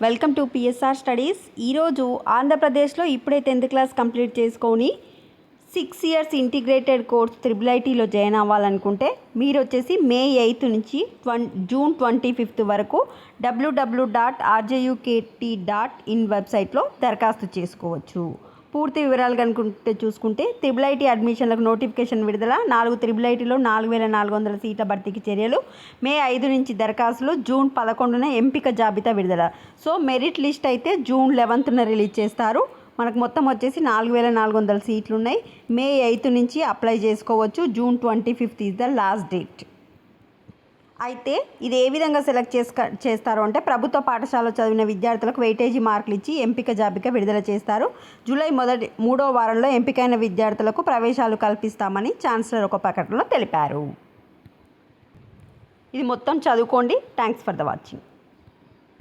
Welcome to PSR studies. ఈరోజు ఆంధ్రప్రదేశ్లో ఇప్పుడే 10th క్లాస్ కంప్లీట్ చేసుకొని 6 ఇయర్స్ ఇంటిగ్రేటెడ్ కోర్స్ IIITలో జాయిన్ అవ్వాలనుకుంటే మీరు వచ్చేసి మే 8 నుంచి జూన్ 25 వరకు www.rjukt.in వెబ్సైట్లో దరఖాస్తు చేసుకోవచ్చు. పూర్తి వివరాలు కనుకుంటే చూసుకుంటే IIIT అడ్మిషన్లకు నోటిఫికేషన్ విడుదల, 4 IIITలో 4400 సీట్ల భర్తీకి చర్యలు, మే 5 నుంచి దరఖాస్తులు, జూన్ 11న ఎంపిక జాబితా విడుదల. సో మెరిట్ లిస్ట్ అయితే జూన్ 11న రిలీజ్ చేస్తారు. మనకు మొత్తం వచ్చేసి 4400 సీట్లు ఉన్నాయి. మే 8 నుంచి అప్లై చేసుకోవచ్చు. June 25 is the last date. అయితే ఇది ఏ విధంగా సెలెక్ట్ చేస్తారు అంటే ప్రభుత్వ పాఠశాలలో చదివిన విద్యార్థులకు వెయిటేజీ మార్కులు ఇచ్చి ఎంపిక జాబితా విడుదల చేస్తారు. జూలై 3వ వారంలో ఎంపికైన విద్యార్థులకు ప్రవేశాలు కల్పిస్తామని ఛాన్సలర్ ఒక ప్రకటనలో తెలిపారు. ఇది మొత్తం చదువుకోండి. Thanks for the watching.